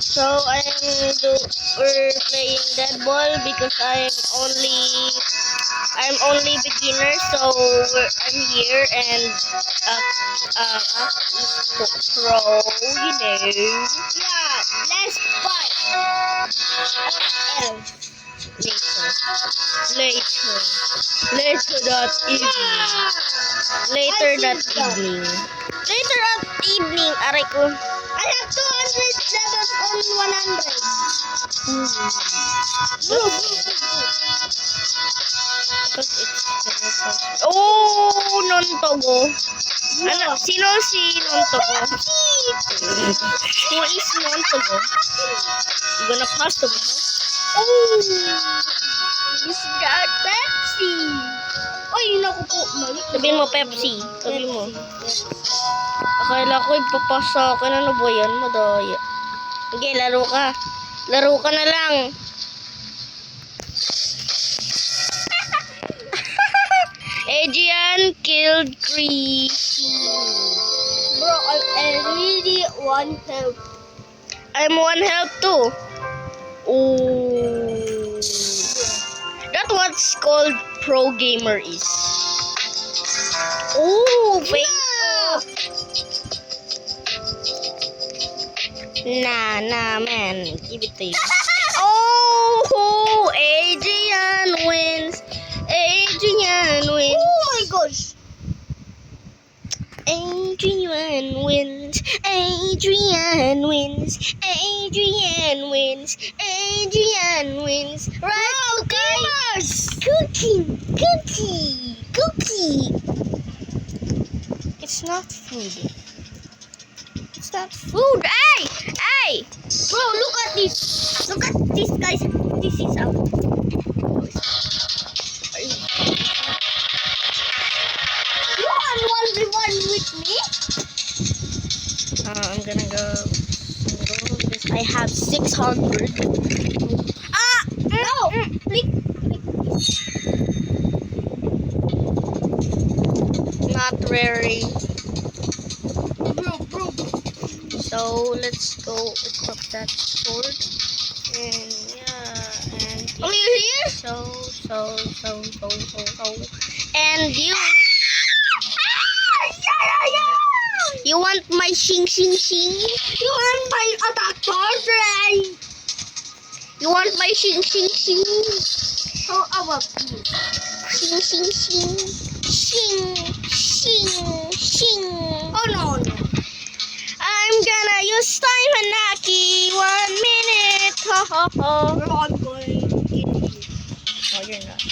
So we're playing Dead Ball because I'm only beginner, so I'm here and pro, you know. Yeah, let's fight. Later that evening. Later that evening. Aray ko. I have 200 levels on 100. Bro. Oh, Nontogo. Ano, sino si Nontogo? Who is Nontogo? You gonna pass to me? Oh, is that Pepsi? Oy, naku po. Sabihin mo Pepsi. Sabihin mo. Akala ko ipapasa akin. Ano ba yan? Madaya. Sige, laro ka. Laro ka na lang. Adrian killed Chris. Bro, I really want help. I'm one health too. Oh. That's what's called pro gamer is. Oh, fake. Nah, man. Give it to you. Oh, Adrian wins. Adrian wins. Oh my gosh. Adrian wins. Adrian wins. Adrian wins. Adrian wins. Right, Gamers! Cookie. It's not food. It's not food. Hey! Bro, look at this. Look at this, guys. This is out. You want 1v1 with me? I'm gonna go. I have 600. No! Click. Not very. Bro. So let's go equip that sword. And yeah, and Are you here? so. And you want my shing? You want my attack sword? You want my shing? How about you? Shing. Oh no. I'm gonna use time Hanaki 1 minute. Bro, I'm going to kill you. No, you're not.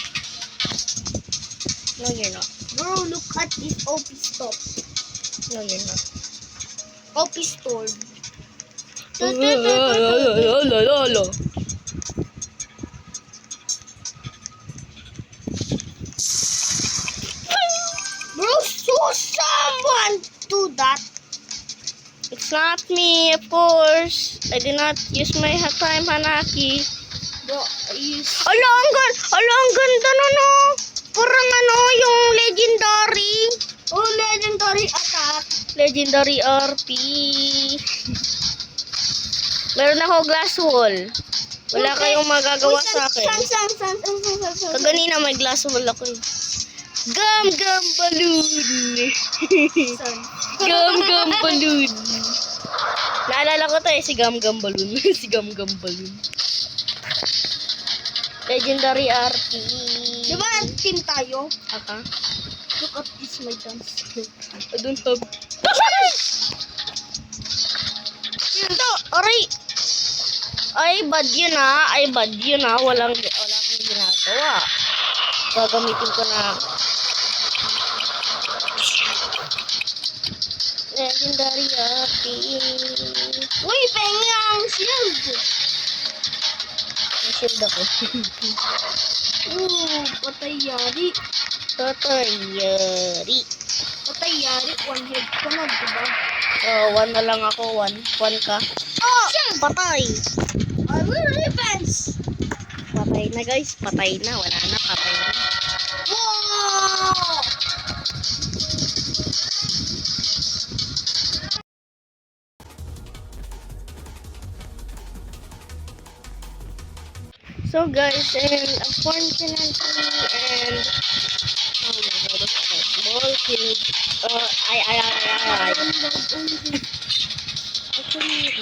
No, you're not. Bro, look at this OP stop. No, you're not. OP store. Bro, so someone do that. It's not me, of course. I did not use my time Hanaki. Bro, you Ang ganda no. Parang yung legendary. oh, legendary attack. Legendary RP. Meron ako glass wall. Wala kayong magagawa sa akin. San. Kaganina may glass wall ako eh. Gum balloon. Gum balloon. Naalala ko to eh, si Gum balloon. Si Gum balloon. Legendary RP. Diba team tayo? Aka? Look at this, my dance. I don't have... Ito, aray! Ay, bad yun ah. Walang ginagawa. Gagamitin ko na. Legendary RP. Uy, pengi ang shield. May shield ako. Patay yari. Tatayari. Patay yari. One head ka na, diba? Oh, 1 na lang ako. 1 ka. Oh! Patay! I will revenge. Patay na guys. Patay na. Wala na. Patay na. Wow! So guys, and unfortunately, and oh my god, what's that? Ball killed. I. Actually,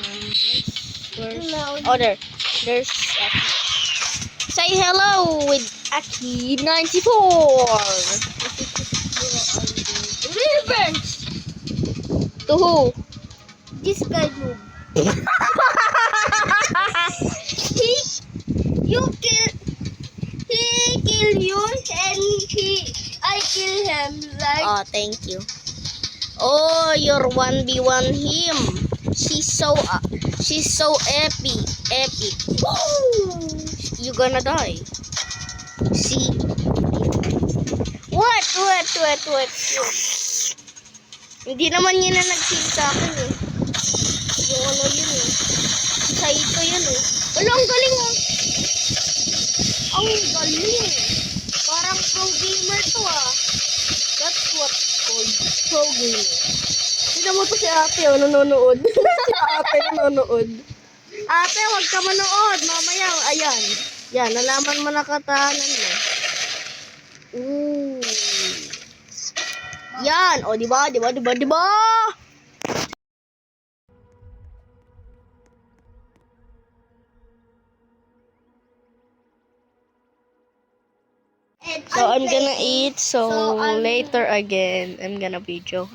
oh, there's Aki. Say hello with Aki 94. Revenge! To who? This guy noob. he kill you and I kill him like Oh, thank you. Oh, you're 1v1 him. She's so epic. Woo! You gonna die. See? What? Hindi naman yun na nag-kill sa akin eh. Yung ano yun eh. Saito yun eh. Wala, ang galing oh. Ang galing. Parang pro gamer to ah. That's what called pro gamer. Tignan mo to si ate oh, nanonood. Si ate nanonood. Ate, wag ka manood. Mamaya, ayan. Yan, nalaman mo na katahanan mo. Ooh. Yan. O, diba? And So, I'm gonna playing. eat. So, So, I'm- later again, I'm gonna video.